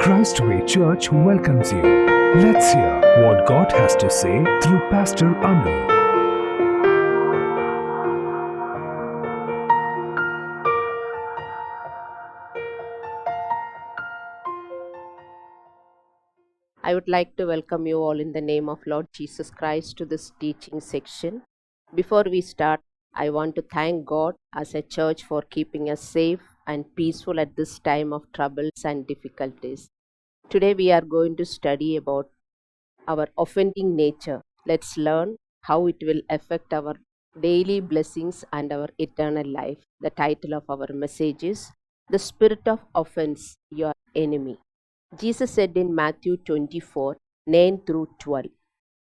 Christ Way Church welcomes you. Let's hear what God has to say through Pastor Anu. I would like to welcome you all in the name of Lord Jesus Christ to this teaching section. Before we start, I want to thank God as a church for keeping us safe and peaceful at this time of troubles and difficulties. Today we are going to study about our offending nature. Let's learn how it will affect our daily blessings and our eternal life. The title of our message is The Spirit of Offense, Your Enemy. Jesus said in Matthew 24, 9 through 12,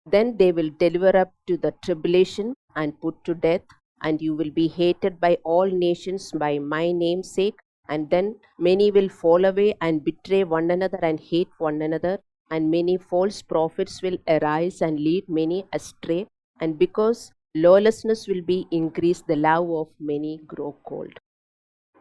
Then they will deliver up to the tribulation and put to death, and you will be hated by all nations by my name's sake, and then many will fall away and betray one another and hate one another, and many false prophets will arise and lead many astray, and because lawlessness will be increased, the love of many grow cold.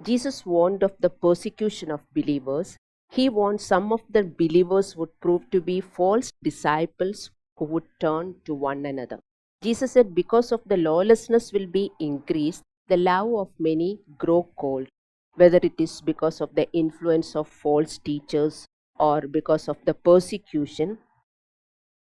Jesus warned of the persecution of believers. He warned some of the believers would prove to be false disciples who would turn to one another. Jesus said, because of the lawlessness will be increased, the love of many grow cold, whether it is because of the influence of false teachers or because of the persecution.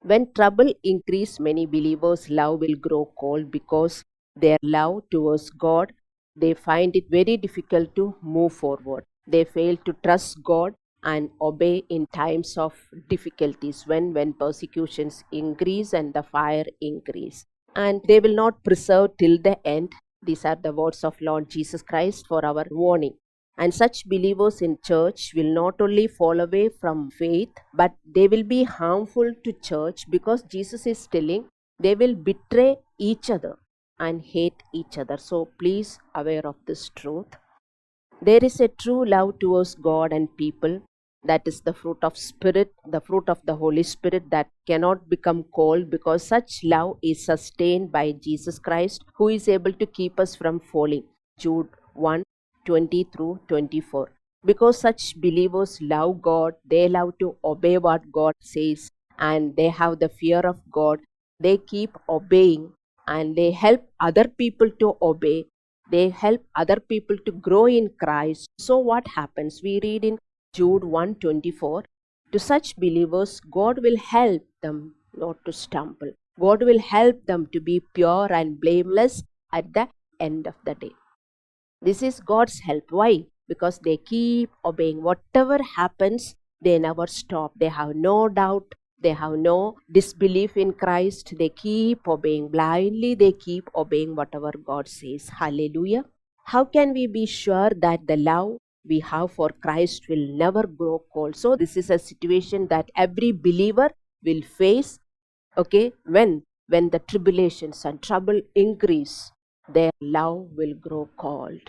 When trouble increases, many believers' love will grow cold because their love towards God, they find it very difficult to move forward. They fail to trust God and obey in times of difficulties when persecutions increase and the fire increase. And they will not preserve till the end. These are the words of Lord Jesus Christ for our warning. And such believers in church will not only fall away from faith, but they will be harmful to church because Jesus is telling they will betray each other and hate each other. So please aware of this truth. There is a true love towards God and people. That is the fruit of Spirit, the fruit of the Holy Spirit that cannot become cold because such love is sustained by Jesus Christ, who is able to keep us from falling. Jude 1, 20 through 24. Because such believers love God, they love to obey what God says, and they have the fear of God. They keep obeying and they help other people to obey. They help other people to grow in Christ. So what happens? We read in Jude 1:24, to such believers, God will help them not to stumble. God will help them to be pure and blameless at the end of the day. This is God's help. Why? Because they keep obeying. Whatever happens, they never stop. They have no doubt. They have no disbelief in Christ. They keep obeying blindly. They keep obeying whatever God says. Hallelujah. How can we be sure that the love we have for Christ will never grow cold? So this is a situation that every believer will face. Okay, when the tribulations and trouble increase, their love will grow cold.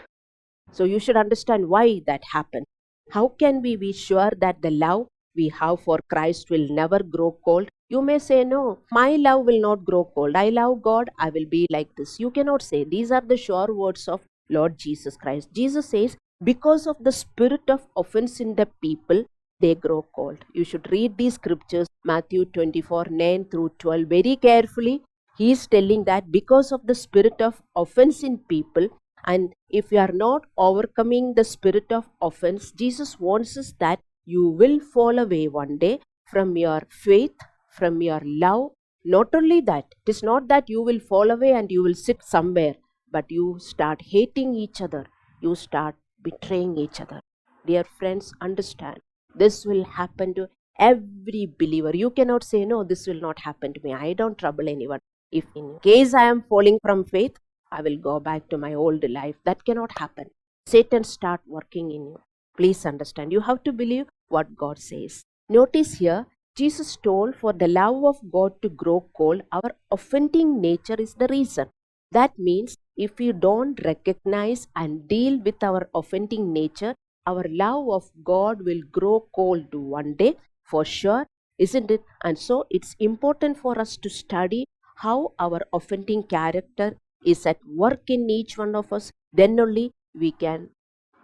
So you should understand why that happens. How can we be sure that the love we have for Christ will never grow cold? You may say, no, my love will not grow cold. I love God, I will be like this. You cannot say. These are the sure words of Lord Jesus Christ. Jesus says, because of the spirit of offense in the people, they grow cold. You should read these scriptures, Matthew 24, 9 through 12, very carefully. He is telling that because of the spirit of offense in people, and if you are not overcoming the spirit of offense, Jesus warns us that you will fall away one day from your faith, from your love. Not only that, it is not that you will fall away and you will sit somewhere, but you start hating each other. You start betraying each other. Dear friends, understand, this will happen to every believer. You cannot say, no, this will not happen to me. I don't trouble anyone. If in case I am falling from faith, I will go back to my old life. That cannot happen. Satan start working in you. Please understand. You have to believe what God says. Notice here, Jesus told for the love of God to grow cold, our offending nature is the reason. That means if we don't recognize and deal with our offending nature, our love of God will grow cold one day for sure, isn't it? And so it's important for us to study how our offending character is at work in each one of us. Then only we can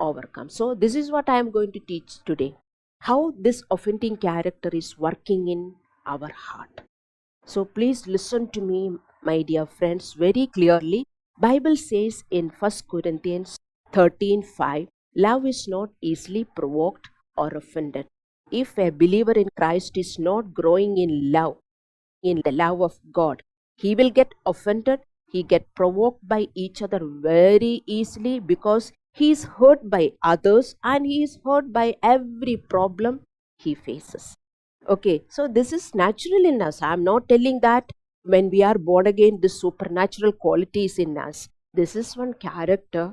overcome. So this is what I am going to teach today. how this offending character is working in our heart. So please listen to me, my dear friends, very clearly. Bible says in 1 Corinthians 13:5, love is not easily provoked or offended. If a believer in Christ is not growing in the love of God, he will get offended, he get provoked by each other very easily because he is hurt by others and he is hurt by every problem he faces. Okay, so this is natural in us. I'm not telling that when we are born again, this supernatural quality is in us. This is one character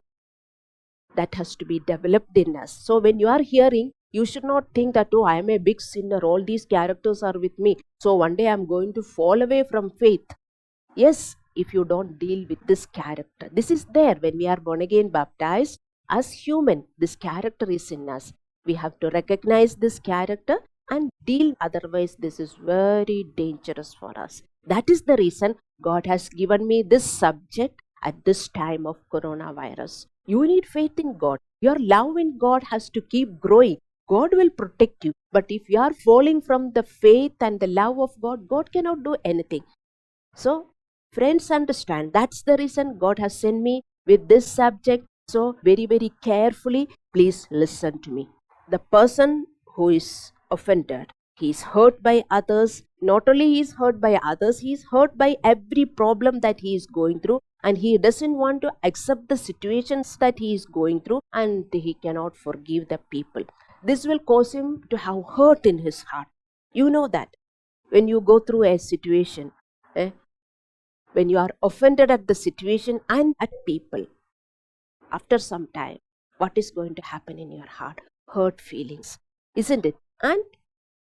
that has to be developed in us. So when you are hearing, you should not think that, oh, I am a big sinner, all these characters are with me, so one day I'm going to fall away from faith. Yes, if you don't deal with this character, this is there when we are born again baptized as human. This character is in us. We have to recognize this character and deal, otherwise this is very dangerous for us. That is the reason God has given me this subject at this time of coronavirus. You need faith in God. Your love in God has to keep growing. God will protect you. But if you are falling from the faith and the love of God, God cannot do anything. So friends, understand, that's the reason God has sent me with this subject. So very, very carefully, please listen to me. The person who is offended, he is hurt by others. Not only he is hurt by others, he is hurt by every problem that he is going through, and he doesn't want to accept the situations that he is going through, and he cannot forgive the people. This will cause him to have hurt in his heart. You know that when you go through a situation, when you are offended at the situation and at people, after some time, what is going to happen in your heart? Hurt feelings, isn't it? And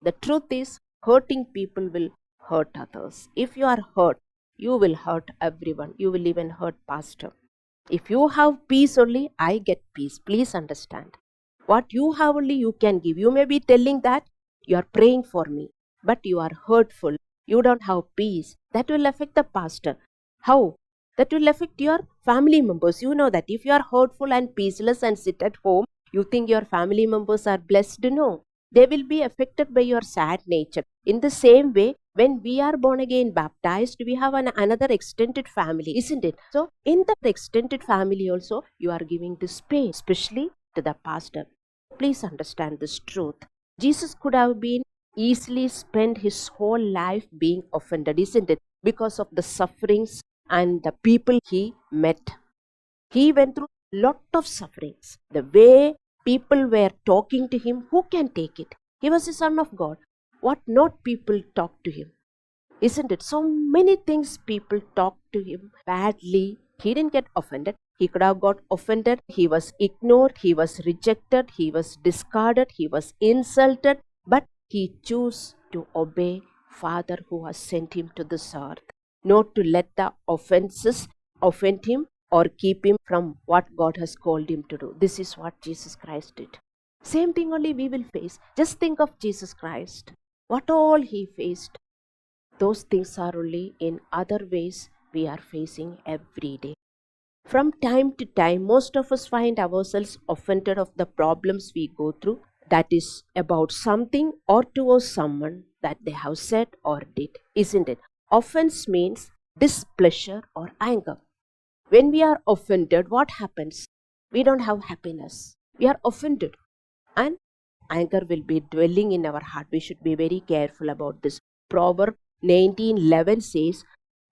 the truth is, hurting people will hurt others. If you are hurt, you will hurt everyone. You will even hurt pastor. If you have peace only, I get peace. Please understand. What you have only, you can give. You may be telling that you are praying for me, but you are hurtful. You don't have peace. That will affect the pastor. How? That will affect your family members. You know that if you are hurtful and peaceless and sit at home, you think your family members are blessed? No. They will be affected by your sad nature. In the same way, when we are born again baptized, we have another extended family, isn't it? So in that extended family also, you are giving this pain, especially to the pastor. Please understand this truth. Jesus could have been easily spent his whole life being offended, isn't it? Because of the sufferings and the people he met. He went through a lot of sufferings. The way people were talking to him, who can take it? He was the Son of God. What not people talk to him? Isn't it? So many things people talk to him badly. He didn't get offended. He could have got offended. He was ignored. He was rejected. He was discarded. He was insulted. But he chose to obey Father who has sent him to this earth. Not to let the offenses offend him or keep him from what God has called him to do. This is what Jesus Christ did. Same thing only we will face. Just think of Jesus Christ. What all he faced. Those things are only in other ways we are facing every day. From time to time, most of us find ourselves offended of the problems we go through. That is about something or towards someone that they have said or did, isn't it? Offense means displeasure or anger. When we are offended, what happens? We don't have happiness. We are offended. And anger will be dwelling in our heart. We should be very careful about this. Proverb 19:11 says,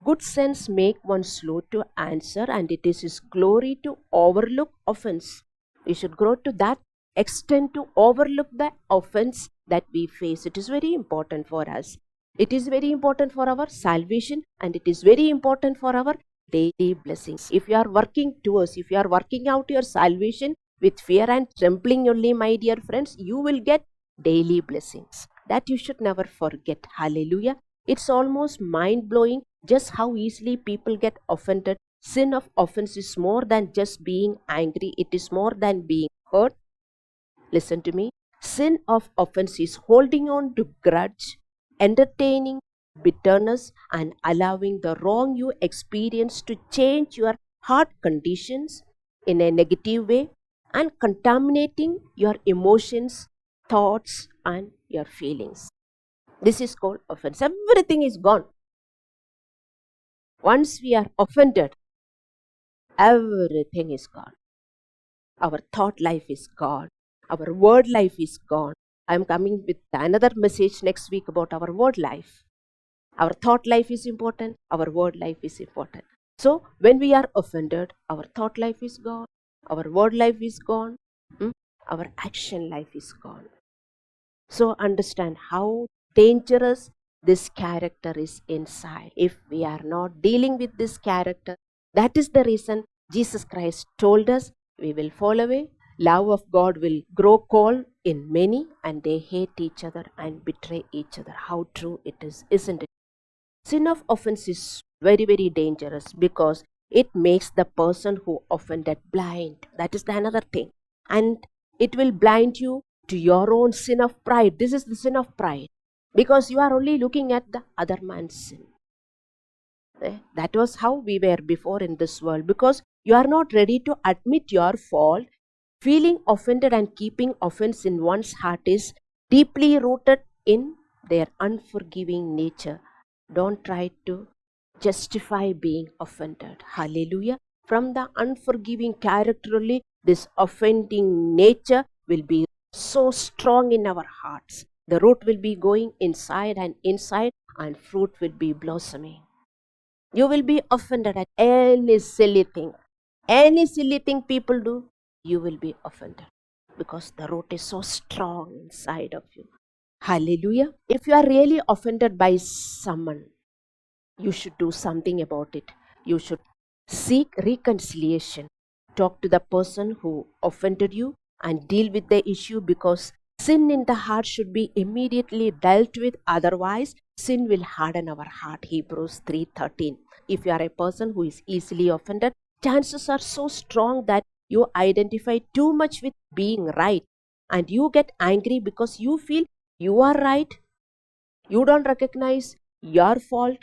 good sense make one slow to answer, and it is his glory to overlook offense. We should grow to that extent to overlook the offense that we face. It is very important for us. It is very important for our salvation, and it is very important for our daily blessings. If you are working towards, if you are working out your salvation with fear and trembling only, my dear friends, you will get daily blessings. That you should never forget. Hallelujah. It's almost mind-blowing just how easily people get offended. Sin of offense is more than just being angry. It is more than being hurt. Listen to me. Sin of offense is holding on to grudge, entertaining bitterness, and allowing the wrong you experience to change your heart conditions in a negative way and contaminating your emotions, thoughts, and your feelings. This is called offense. Everything is gone. Once we are offended, everything is gone. Our thought life is gone. Our word life is gone. I am coming with another message next week about our word life. Our thought life is important. Our word life is important. So when we are offended, our thought life is gone. Our word life is gone. Our action life is gone. So understand how dangerous this character is inside. If we are not dealing with this character, that is the reason Jesus Christ told us we will fall away. Love of God will grow cold in many, and they hate each other and betray each other. How true it is, isn't it? Sin of offense is very, very dangerous because it makes the person who offended blind. That is the another thing. And it will blind you to your own sin of pride. This is the sin of pride because you are only looking at the other man's sin. That was how we were before in this world, because you are not ready to admit your fault. Feeling offended and keeping offense in one's heart is deeply rooted in their unforgiving nature. Don't try to justify being offended. Hallelujah. From the unforgiving character only, this offending nature will be so strong in our hearts. The root will be going inside and inside, and fruit will be blossoming. You will be offended at any silly thing. Any silly thing people do, you will be offended because the root is so strong inside of you. Hallelujah. If you are really offended by someone, you should do something about it. You should seek reconciliation. Talk to the person who offended you and deal with the issue, because sin in the heart should be immediately dealt with. Otherwise, sin will harden our heart. Hebrews 3:13. If you are a person who is easily offended, chances are so strong that you identify too much with being right and you get angry because you feel you are right. You don't recognize your fault.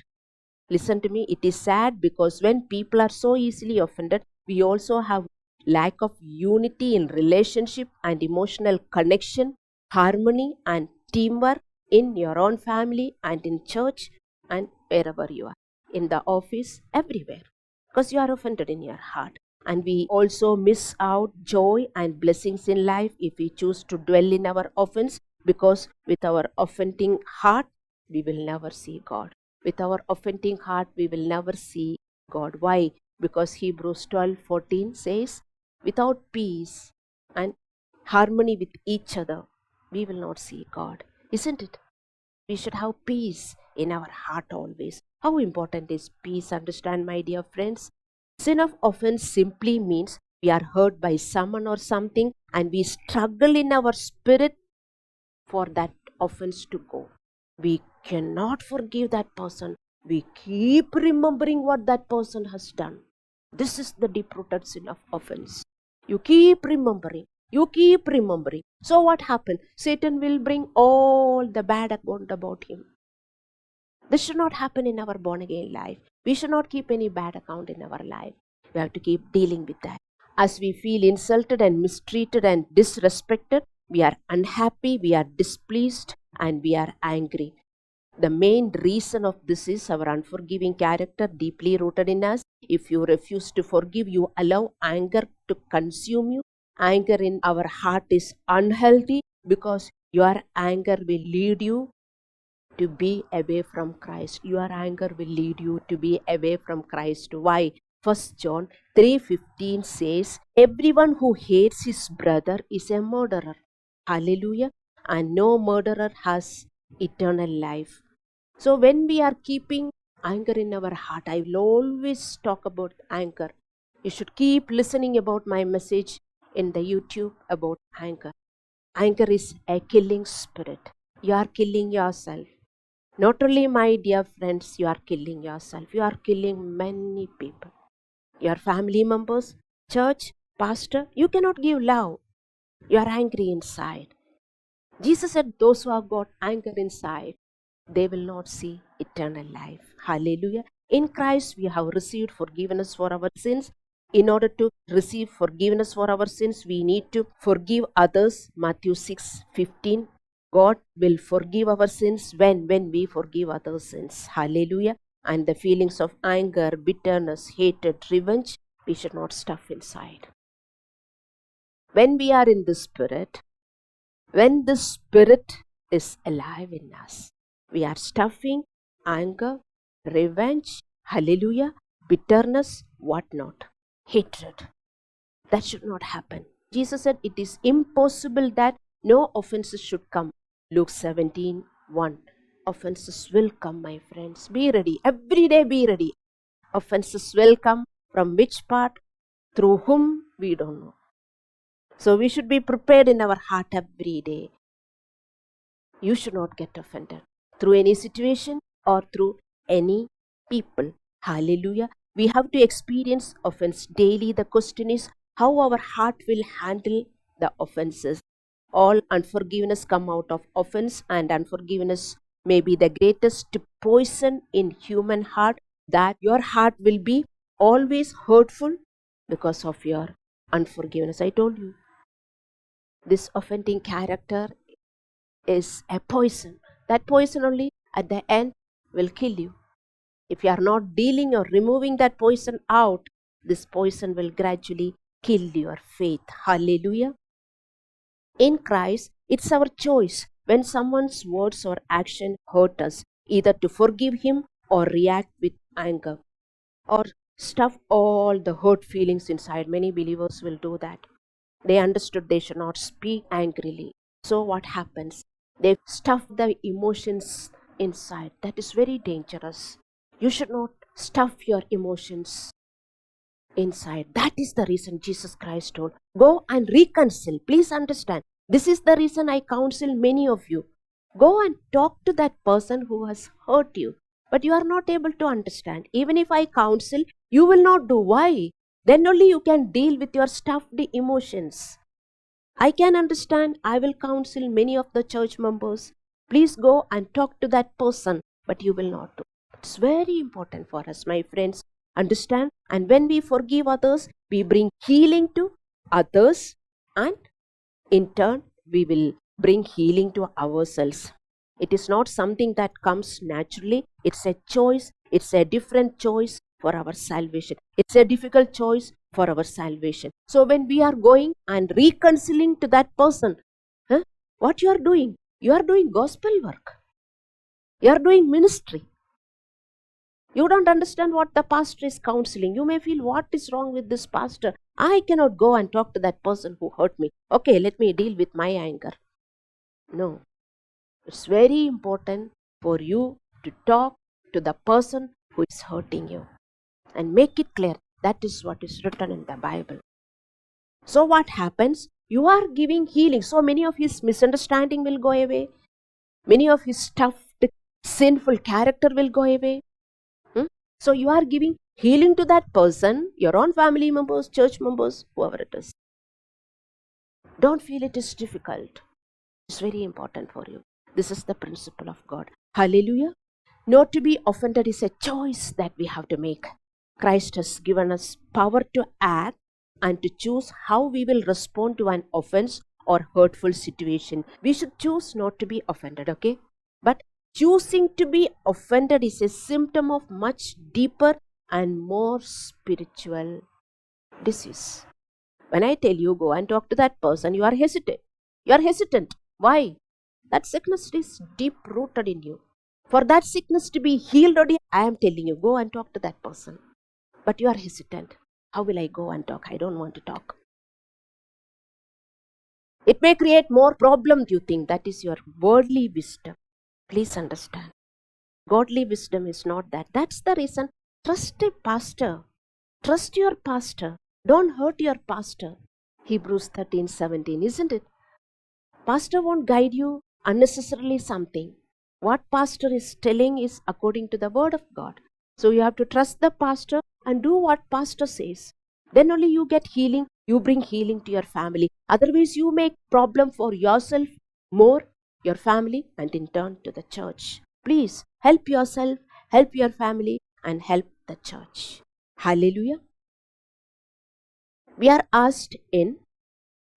Listen to me, it is sad because when people are so easily offended, we also have lack of unity in relationship and emotional connection, harmony and teamwork in your own family and in church and wherever you are, in the office, everywhere, because you are offended in your heart. And we also miss out joy and blessings in life if we choose to dwell in our offense, because with our offending heart, we will never see God. With our offending heart, we will never see God. Why? Because Hebrews 12:14 says, without peace and harmony with each other, we will not see God. Isn't it? We should have peace in our heart always. How important is peace? Understand, my dear friends. Sin of offense simply means we are hurt by someone or something and we struggle in our spirit for that offense to go. We cannot forgive that person. We keep remembering what that person has done. This is the deep-rooted sin of offense. You keep remembering. You keep remembering. So what happened? Satan will bring all the bad about him. This should not happen in our born-again life. We should not keep any bad account in our life. We have to keep dealing with that. As we feel insulted and mistreated and disrespected, we are unhappy, we are displeased, and we are angry. The main reason of this is our unforgiving character deeply rooted in us. If you refuse to forgive, you allow anger to consume you. Anger in our heart is unhealthy because your anger will lead you to be away from Christ. Your anger will lead you to be away from Christ. Why? 1 John 3:15 says, everyone who hates his brother is a murderer. Hallelujah. And no murderer has eternal life. So when we are keeping anger in our heart, I will always talk about anger. You should keep listening about my message in the YouTube about anger. Anger is a killing spirit. You are killing yourself. Not only, my dear friends, you are killing yourself. You are killing many people. Your family members, church, pastor, you cannot give love. You are angry inside. Jesus said those who have got anger inside, they will not see eternal life. Hallelujah. In Christ, we have received forgiveness for our sins. In order to receive forgiveness for our sins, we need to forgive others. Matthew 6:15. God will forgive our sins when we forgive others' sins. Hallelujah. And the feelings of anger, bitterness, hatred, revenge, we should not stuff inside. When we are in the Spirit, when the Spirit is alive in us, we are stuffing anger, revenge, hallelujah, bitterness, whatnot, hatred. That should not happen. Jesus said it is impossible that no offenses should come. Luke 17:1. Offenses will come, my friends. Be ready. Every day be ready. Offenses will come. From which part? Through whom? We don't know. So we should be prepared in our heart every day. You should not get offended through any situation or through any people. Hallelujah. We have to experience offense daily. The question is how our heart will handle the offenses. All unforgiveness come out of offense, and unforgiveness may be the greatest poison in human heart, that your heart will be always hurtful because of your unforgiveness. I told you, this offending character is a poison. That poison only at the end will kill you. If you are not dealing or removing that poison out, this poison will gradually kill your faith. Hallelujah. In Christ, it's our choice when someone's words or action hurt us, either to forgive him or react with anger or stuff all the hurt feelings inside. Many believers will do that. They understood they should not speak angrily. So what happens? They stuff the emotions inside. That is very dangerous. You should not stuff your emotions inside. That is the reason Jesus Christ told, go and reconcile. Please understand. This is the reason I counsel many of you. Go and talk to that person who has hurt you. But you are not able to understand. Even if I counsel, you will not do. Why? Then only you can deal with your stuffed emotions. I can understand. I will counsel many of the church members. Please go and talk to that person. But you will not do. It's very important for us, my friends. Understand? And when we forgive others, we bring healing to others, and in turn, we will bring healing to ourselves. It is not something that comes naturally. It's a choice. It's a different choice for our salvation. It's a difficult choice for our salvation. So when we are going and reconciling to that person, what you are doing? You are doing gospel work. You are doing ministry. You don't understand what the pastor is counseling. You may feel, what is wrong with this pastor? I cannot go and talk to that person who hurt me. Okay, let me deal with my anger. No. It's very important for you to talk to the person who is hurting you and make it clear. That is what is written in the Bible. So what happens? You are giving healing. So many of his misunderstanding will go away. Many of his stuffed, sinful character will go away. So you are giving healing to that person, your own family members, church members, whoever it is. Don't feel it is difficult. It's very important for you. This is the principle of God. Hallelujah. Not to be offended is a choice that we have to make. Christ has given us power to act and to choose how we will respond to an offense or hurtful situation. We should choose not to be offended, okay? But choosing to be offended is a symptom of much deeper and more spiritual disease. When I tell you go and talk to that person, you are hesitant. You are hesitant. Why? That sickness is deep rooted in you. For that sickness to be healed already, I am telling you, go and talk to that person. But you are hesitant. How will I go and talk? I don't want to talk. It may create more problems, you think. That is your worldly wisdom. Please understand. Godly wisdom is not that. That's the reason. Trust a pastor. Trust your pastor. Don't hurt your pastor. Hebrews 13:17, isn't it? Pastor won't guide you unnecessarily something. What pastor is telling is according to the word of God. So you have to trust the pastor and do what pastor says. Then only you get healing. You bring healing to your family. Otherwise you make problem for yourself more, your family, and in turn to the church. Please help yourself, help your family, and help the church. Hallelujah. We are asked in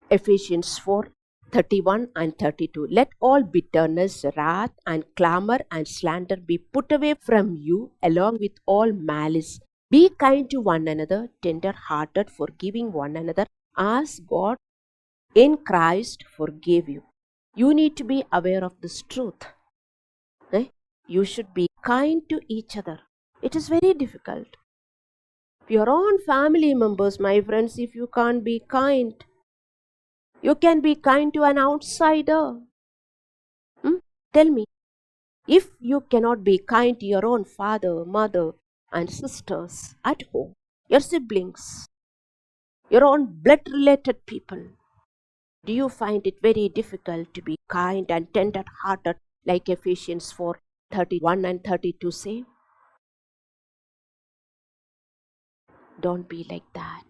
Ephesians 4 31 and 32. Let all bitterness, wrath, and clamor and slander be put away from you, along with all malice. Be kind to one another, tender hearted, forgiving one another, as God in Christ forgave you. You need to be aware of this truth. You should be kind to each other. It is very difficult. Your own family members, my friends, if you can't be kind, you can be kind to an outsider. Tell me, if you cannot be kind to your own father, mother, and sisters at home, your siblings, your own blood-related people, do you find it very difficult to be kind and tender-hearted like Ephesians 4:31 and 32 say? Don't be like that.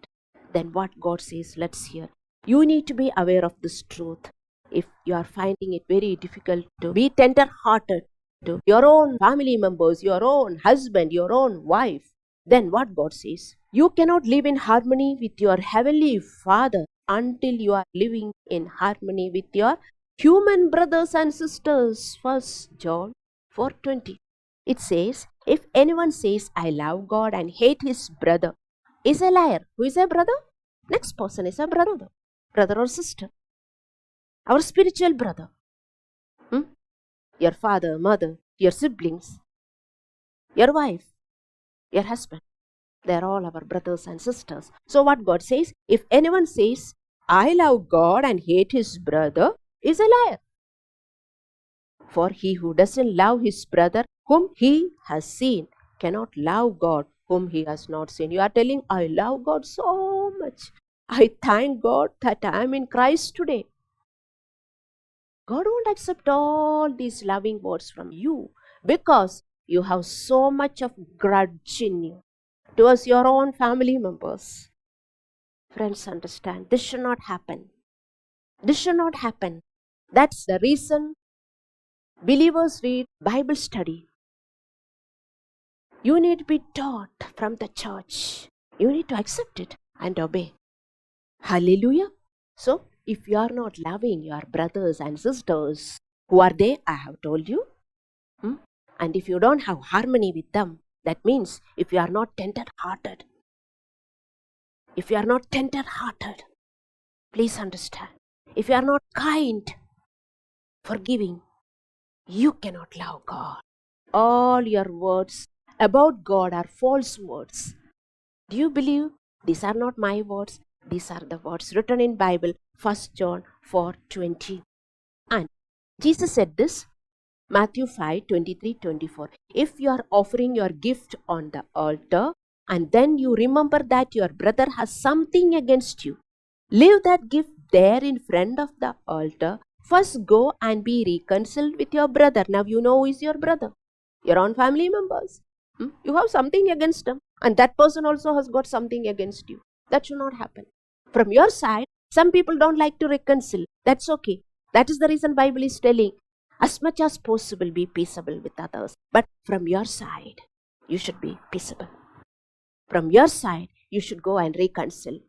Then what God says, let's hear. You need to be aware of this truth. If you are finding it very difficult to be tender-hearted to your own family members, your own husband, your own wife, then what God says, you cannot live in harmony with your heavenly Father until you are living in harmony with your human brothers and sisters. 1 John 4:20. It says, if anyone says, I love God and hate his brother, is a liar. Who is a brother? Next person is a brother or sister. Our spiritual brother. Your father, mother, your siblings, your wife, your husband. They are all our brothers and sisters. So what God says, if anyone says, I love God and hate his brother, is a liar. For he who doesn't love his brother whom he has seen cannot love God whom he has not seen. You are telling, I love God so much. I thank God that I am in Christ today. God won't accept all these loving words from you because you have so much of grudge in you towards your own family members. Friends, understand, this should not happen. This should not happen. That's the reason believers read Bible study. You need to be taught from the church. You need to accept it and obey. Hallelujah. So, if you are not loving your brothers and sisters, who are they? I have told you. And if you don't have harmony with them, that means if you are not tender-hearted, please understand. If you are not kind, forgiving, you cannot love God. All your words about God are false words. Do you believe these are not my words? These are the words written in Bible, 1 John 4:20. And Jesus said this, Matthew 5:23-24. If you are offering your gift on the altar and then you remember that your brother has something against you, leave that gift there in front of the altar. First go and be reconciled with your brother. Now you know who is your brother. Your own family members. You have something against them and that person also has got something against you. That should not happen. From your side, some people don't like to reconcile. That's okay. That is the reason Bible is telling, as much as possible be peaceable with others. But from your side, you should be peaceable. From your side, you should go and reconcile.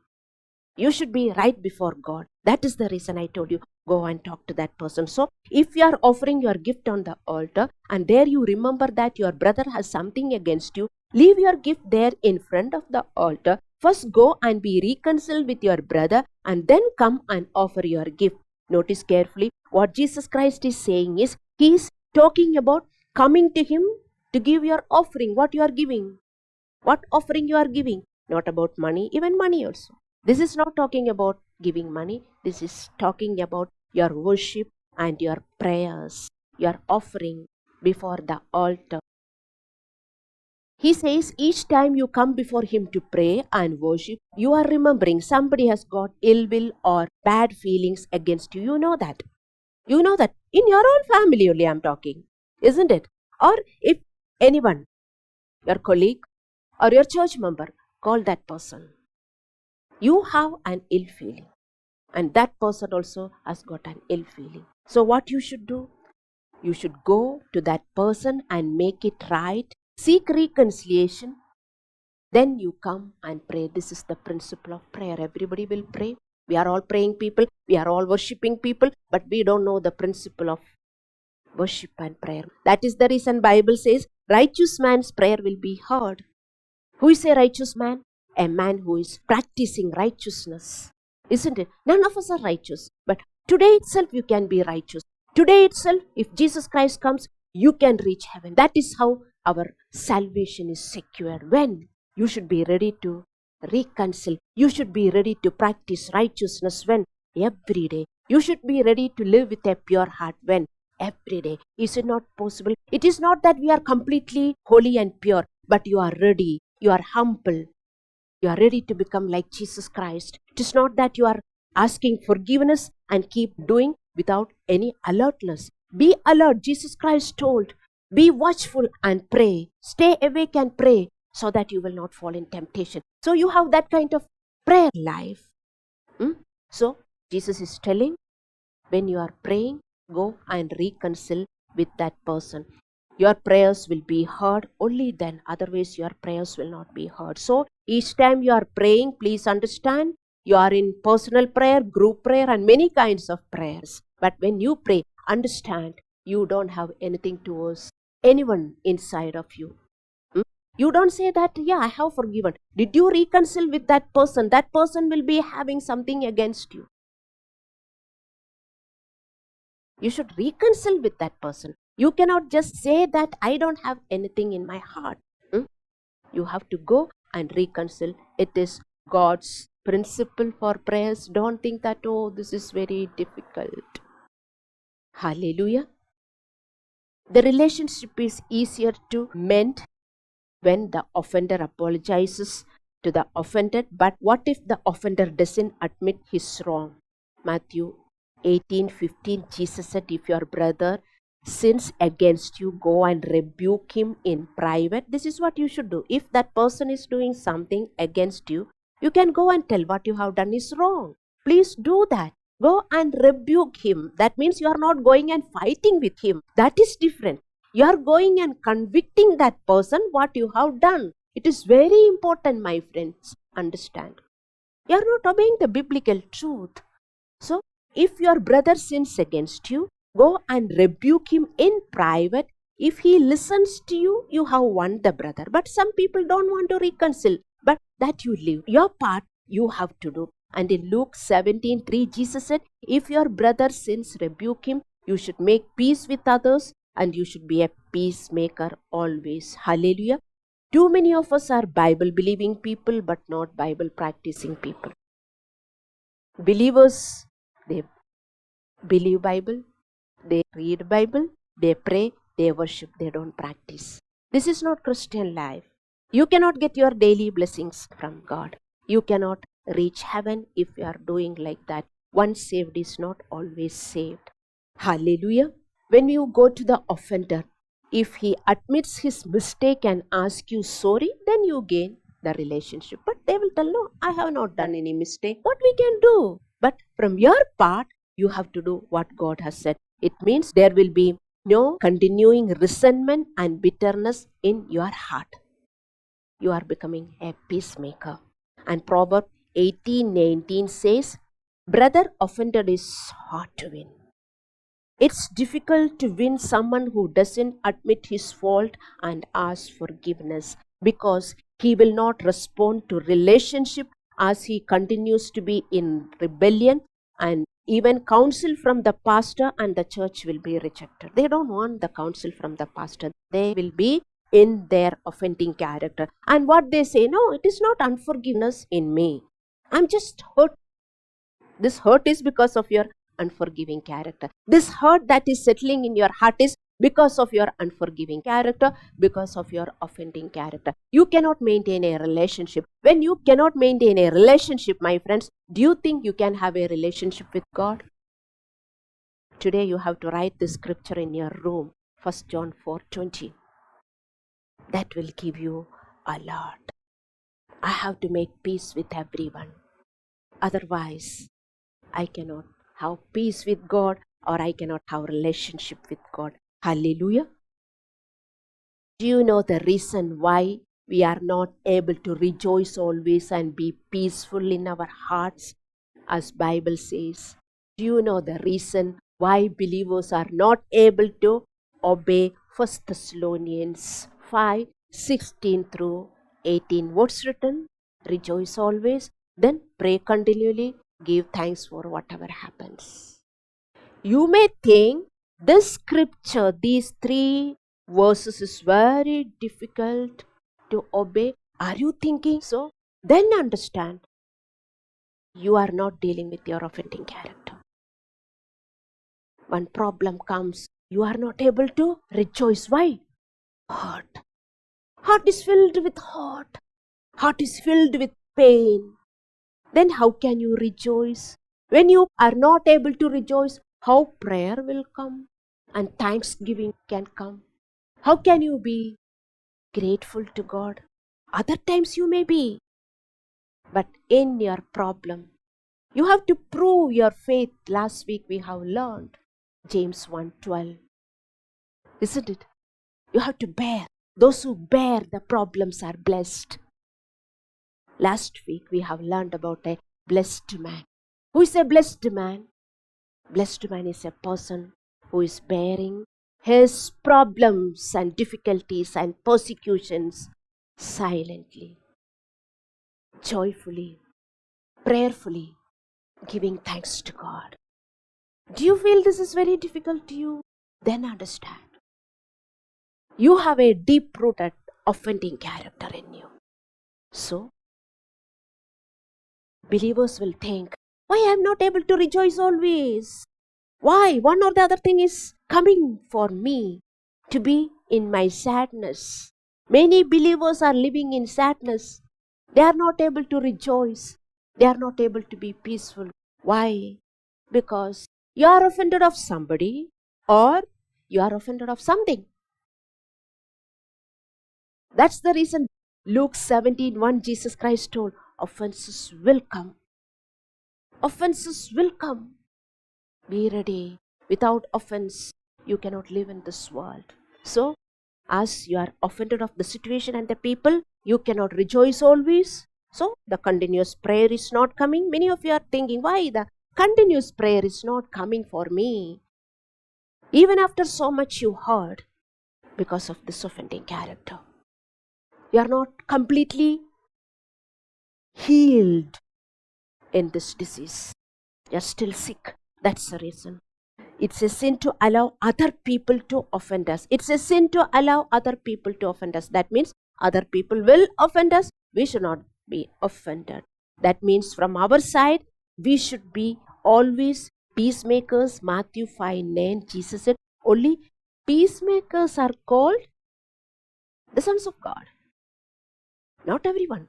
You should be right before God. That is the reason I told you, go and talk to that person. So, if you are offering your gift on the altar and there you remember that your brother has something against you, leave your gift there in front of the altar. First go and be reconciled with your brother and then come and offer your gift. Notice carefully what Jesus Christ is saying is, He is talking about coming to Him to give your offering, what you are giving. What offering you are giving? Not about money, even money also. This is not talking about giving money. This is talking about your worship and your prayers, your offering before the altar. He says each time you come before Him to pray and worship, you are remembering somebody has got ill will or bad feelings against you. You know that. You know that. In your own family only I am talking, isn't it? Or if anyone, your colleague or your church member, call that person. You have an ill feeling and that person also has got an ill feeling. So what you should do? You should go to that person and make it right. Seek reconciliation. Then you come and pray. This is the principle of prayer. Everybody will pray. We are all praying people, we are all worshipping people, but we don't know the principle of worship and prayer. That is the reason Bible says, righteous man's prayer will be heard. Who is a righteous man? A man who is practicing righteousness. Isn't it? None of us are righteous, but today itself you can be righteous. Today itself, if Jesus Christ comes, you can reach heaven. That is how our salvation is secured. When? You should be ready to reconcile. You should be ready to practice righteousness. When? Every day. You should be ready to live with a pure heart. When? Every day. Is it not possible? It is not that we are completely holy and pure, but you are ready. You are humble. You are ready to become like Jesus Christ. It is not that you are asking forgiveness and keep doing without any alertness. Be alert. Jesus Christ told, be watchful and pray. Stay awake and pray so that you will not fall in temptation. So you have that kind of prayer life. So Jesus is telling, when you are praying, go and reconcile with that person. Your prayers will be heard only then. Otherwise, your prayers will not be heard. So, each time you are praying, please understand, you are in personal prayer, group prayer, and many kinds of prayers. But when you pray, understand, you don't have anything towards anyone inside of you. You don't say that, yeah, I have forgiven. Did you reconcile with that person? That person will be having something against you. You should reconcile with that person. You cannot just say that I don't have anything in my heart. You have to go and reconcile. It is God's principle for prayers. Don't think that, oh, this is very difficult. Hallelujah. The relationship is easier to mend when the offender apologizes to the offended. But what if the offender doesn't admit his wrong? Matthew 18:15, Jesus said, if your brother sins against you, go and rebuke him in private. This is what you should do. If that person is doing something against you, you can go and tell what you have done is wrong. Please do that. Go and rebuke him. That means you are not going and fighting with him. That is different. You are going and convicting that person what you have done. It is very important, my friends. Understand. You are not obeying the biblical truth. So, if your brother sins against you, go and rebuke him in private. If he listens to you, you have won the brother. But some people don't want to reconcile. But that you leave. Your part you have to do. And in Luke 17:3, Jesus said, if your brother sins, rebuke him. You should make peace with others and you should be a peacemaker always. Hallelujah. Too many of us are Bible believing people but not Bible practicing people. Believers, they believe Bible, they read Bible, they pray, they worship, they don't practice. This is not Christian life. You cannot get your daily blessings from God. You cannot reach heaven if you are doing like that. Once saved is not always saved. Hallelujah. When you go to the offender, if he admits his mistake and asks you sorry, then you gain the relationship. But they will tell, no, I have not done any mistake. What we can do? But from your part, you have to do what God has said. It means there will be no continuing resentment and bitterness in your heart. You are becoming a peacemaker. And Proverbs 18:19 says, brother offended is hard to win. It's difficult to win someone who doesn't admit his fault and ask forgiveness, because he will not respond to relationship as he continues to be in rebellion, and even counsel from the pastor and the church will be rejected. They don't want the counsel from the pastor. They will be in their offending character. And what they say, no, it is not unforgiveness in me. I'm just hurt. This hurt is because of your unforgiving character. This hurt that is settling in your heart is because of your unforgiving character, because of your offending character. You cannot maintain a relationship. When you cannot maintain a relationship, my friends, do you think you can have a relationship with God? Today you have to write this scripture in your room, 1 John 4:20. That will give you a lot. I have to make peace with everyone. Otherwise, I cannot have peace with God, or I cannot have relationship with God. Hallelujah. Do you know the reason why we are not able to rejoice always and be peaceful in our hearts? As Bible says, do you know the reason why believers are not able to obey 1 Thessalonians 5:16 through 18? What's written? Rejoice always, then pray continually, give thanks for whatever happens. You may think this scripture, these 3 verses, is very difficult to obey. Are you thinking so? Then understand, you are not dealing with your offending character. When problem comes, you are not able to rejoice. Why? Hurt. Heart is filled with hurt. Heart is filled with pain. Then how can you rejoice? When you are not able to rejoice, how prayer will come and thanksgiving can come? How can you be grateful to God? Other times you may be, but in your problem, you have to prove your faith. Last week we have learned James 1:12. Isn't it? You have to bear. Those who bear the problems are blessed. Last week we have learned about a blessed man. Who is a blessed man? Blessed man is a person who is bearing his problems and difficulties and persecutions silently, joyfully, prayerfully, giving thanks to God. Do you feel this is very difficult to you? Then understand. You have a deep-rooted offending character in you. So, believers will think, why I am not able to rejoice always? Why? One or the other thing is coming for me to be in my sadness. Many believers are living in sadness. They are not able to rejoice. They are not able to be peaceful. Why? Because you are offended of somebody or you are offended of something. That's the reason Luke 17:1 Jesus Christ told, offenses will come. Offenses will come. Be ready. Without offense, you cannot live in this world. So, as you are offended of the situation and the people, you cannot rejoice always. So, the continuous prayer is not coming. Many of you are thinking, why the continuous prayer is not coming for me? Even after so much you heard, because of this offending character. You are not completely healed in this disease. You are still sick. That's the reason. It's a sin to allow other people to offend us. It's a sin to allow other people to offend us. That means other people will offend us. We should not be offended. That means from our side, we should be always peacemakers. Matthew 5:9, Jesus said, only peacemakers are called the sons of God. Not everyone.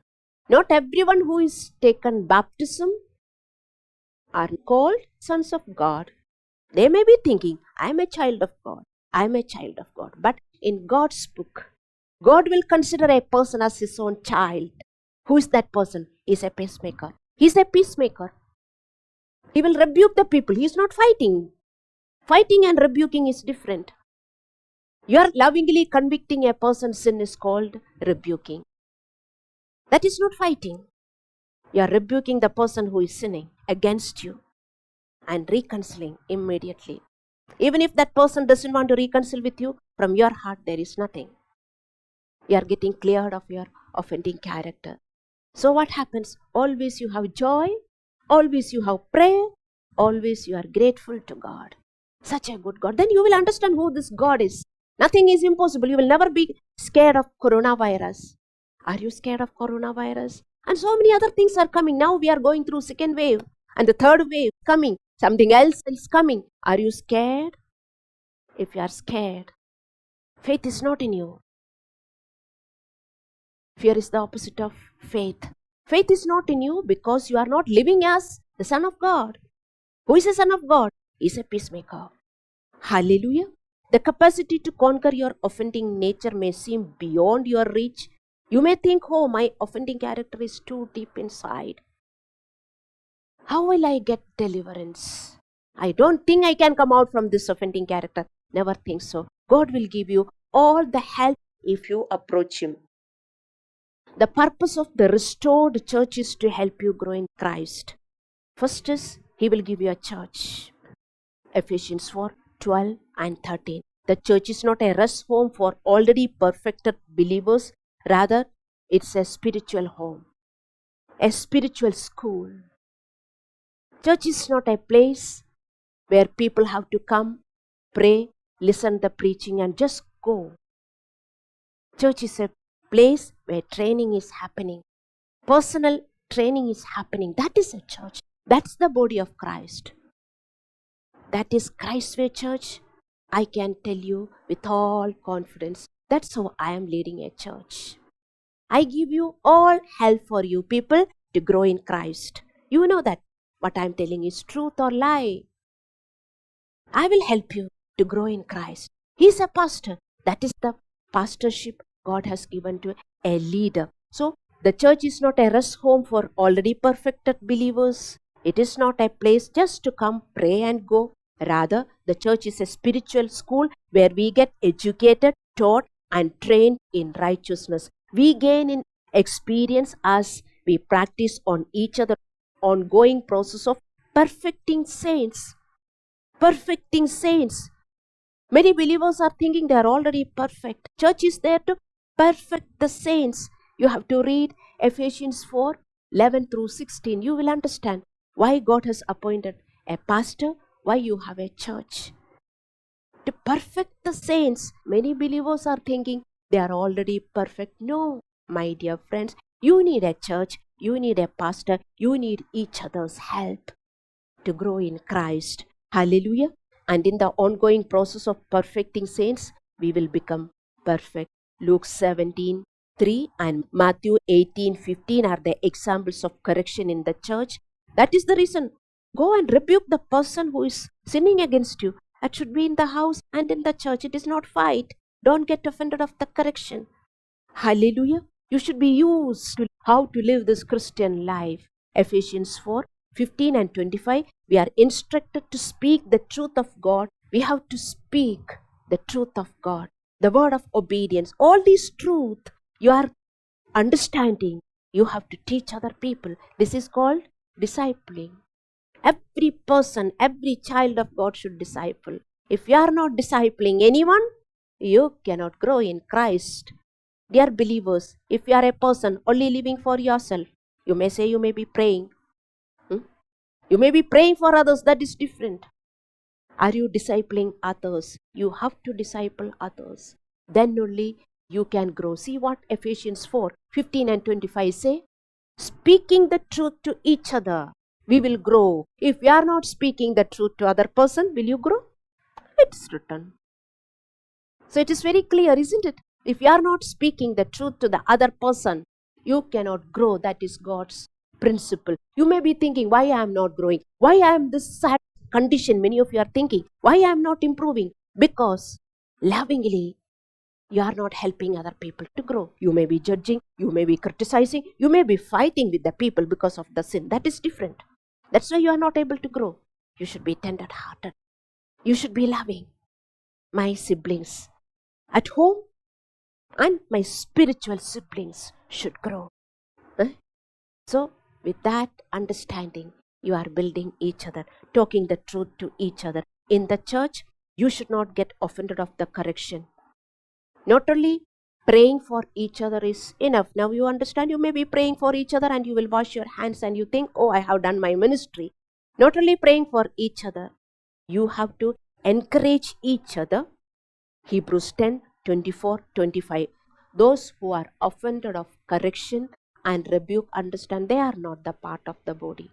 Not everyone who is taken baptism are called sons of God. They may be thinking, I am a child of God. I am a child of God. But in God's book, God will consider a person as his own child. Who is that person? He is a peacemaker. He is a peacemaker. He will rebuke the people. He is not fighting. Fighting and rebuking is different. You are lovingly convicting a person's sin is called rebuking. That is not fighting. You are rebuking the person who is sinning against you and reconciling immediately. Even if that person doesn't want to reconcile with you, from your heart there is nothing. You are getting cleared of your offending character. So what happens? Always you have joy, always you have prayer, always you are grateful to God. Such a good God. Then you will understand who this God is. Nothing is impossible. You will never be scared of coronavirus. Are you scared of coronavirus? And so many other things are coming. Now we are going through second wave and the third wave coming. Something else is coming. Are you scared? If you are scared, faith is not in you. Fear is the opposite of faith. Faith is not in you because you are not living as the Son of God. Who is a Son of God? He is a peacemaker. Hallelujah. The capacity to conquer your offending nature may seem beyond your reach. You may think, oh, my offending character is too deep inside. How will I get deliverance? I don't think I can come out from this offending character. Never think so. God will give you all the help if you approach Him. The purpose of the restored church is to help you grow in Christ. First is, He will give you a church. Ephesians 4, 12 and 13. The church is not a rest home for already perfected believers. Rather, it's a spiritual home, a spiritual school. Church is not a place where people have to come, pray, listen to the preaching and just go. Church is a place where training is happening. Personal training is happening. That is a church. That's the body of Christ. That is Christ's way church. I can tell you with all confidence, that's how I am leading a church. I give you all help for you people to grow in Christ. You know that what I am telling is truth or lie. I will help you to grow in Christ. He is a pastor. That is the pastorship God has given to a leader. So, the church is not a rest home for already perfected believers. It is not a place just to come, pray and go. Rather, the church is a spiritual school where we get educated, taught and trained in righteousness. We gain in experience as we practice on each other, ongoing process of perfecting saints. Perfecting saints. Many believers are thinking they are already perfect. Church is there to perfect the saints. You have to read Ephesians 4, 11 through 16. You will understand why God has appointed a pastor, why you have a church. To perfect the saints. Many believers are thinking they are already perfect. No, my dear friends, you need a church, you need a pastor, you need each other's help to grow in Christ. Hallelujah. And in the ongoing process of perfecting saints, we will become perfect. Luke 17, 3 and Matthew 18, 15 are the examples of correction in the church. That is the reason. Go and rebuke the person who is sinning against you. That should be in the house and in the church. It is not fight. Don't get offended of the correction. Hallelujah. You should be used to how to live this Christian life. Ephesians 4, 15 and 25. We are instructed to speak the truth of God. We have to speak the truth of God. The word of obedience. All these truth you are understanding. You have to teach other people. This is called discipling. Every person, every child of God should disciple. If you are not discipling anyone, you cannot grow in Christ. Dear believers, if you are a person only living for yourself, you may say you may be praying. You may be praying for others, that is different. Are you discipling others? You have to disciple others. Then only you can grow. See what Ephesians 4, 15 and 25 say? Speaking the truth to each other, we will grow. If you are not speaking the truth to other person, will you grow? It's written. So it is very clear, isn't it? If you are not speaking the truth to the other person, you cannot grow. That is God's principle. You may be thinking, why I am not growing? Why I am this sad condition? Many of you are thinking, why I am not improving? Because lovingly, you are not helping other people to grow. You may be judging, you may be criticizing, you may be fighting with the people because of the sin. That is different. That's why you are not able to grow. You should be tender-hearted. You should be loving. My siblings at home and my spiritual siblings should grow. So, with that understanding, you are building each other, talking the truth to each other. In the church, you should not get offended of the correction. Not only praying for each other is enough. Now you understand, you may be praying for each other and you will wash your hands and you think, oh, I have done my ministry. Not only praying for each other, you have to encourage each other. Hebrews 10, 24, 25. Those who are offended of correction and rebuke understand they are not the part of the body.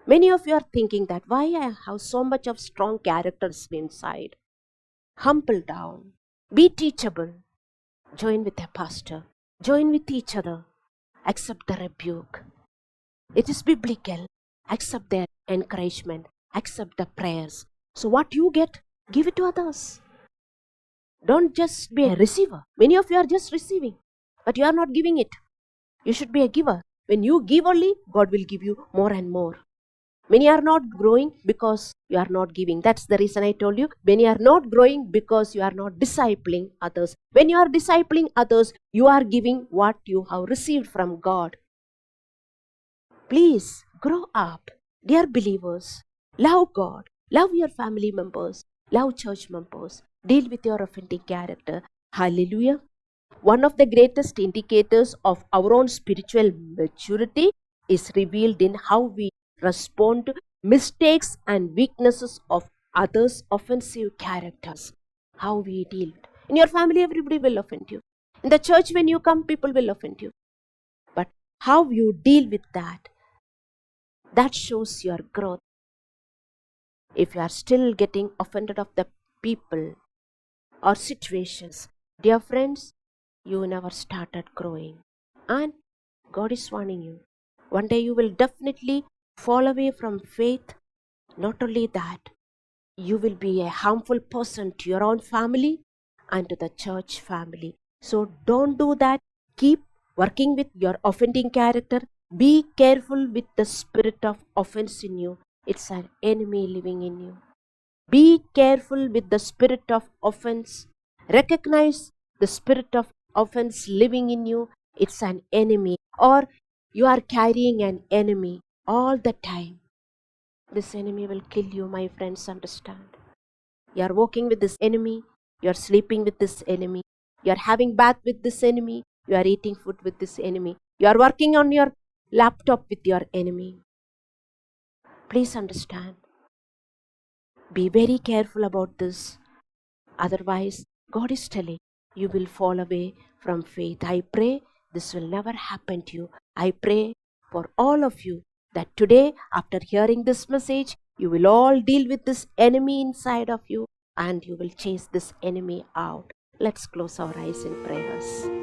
Many of you are thinking that why I have so much of strong characters inside. Humble down. Be teachable. Join with a pastor. Join with each other. Accept the rebuke. It is biblical. Accept their encouragement. Accept the prayers. So what you get, give it to others. Don't just be a receiver. Many of you are just receiving, but you are not giving it. You should be a giver. When you give only, God will give you more and more. Many are not growing because you are not giving. That's the reason I told you. Many are not growing because you are not discipling others. When you are discipling others, you are giving what you have received from God. Please grow up. Dear believers, love God, love your family members, love church members, deal with your offending character. Hallelujah. One of the greatest indicators of our own spiritual maturity is revealed in how we respond to mistakes and weaknesses of others' offensive characters. How we deal. In your family, everybody will offend you. In the church, when you come, people will offend you. But how you deal with that shows your growth. If you are still getting offended of the people or situations, dear friends, you never started growing. And God is warning you. One day you will definitely fall away from faith. Not only that, you will be a harmful person to your own family and to the church family. So don't do that. Keep working with your offending character. Be careful with the spirit of offense in you. It's an enemy living in you. Be careful with the spirit of offense. Recognize the spirit of offense living in you. It's an enemy, or you are carrying an enemy all the time. This enemy will kill you, my friends. Understand. You are walking with this enemy. You are sleeping with this enemy. You are having bath with this enemy. You are eating food with this enemy. You are working on your laptop with your enemy. Please understand. Be very careful about this. Otherwise, God is telling you will fall away from faith. I pray this will never happen to you. I pray for all of you that today, after hearing this message, you will all deal with this enemy inside of you and you will chase this enemy out. Let's close our eyes in prayers.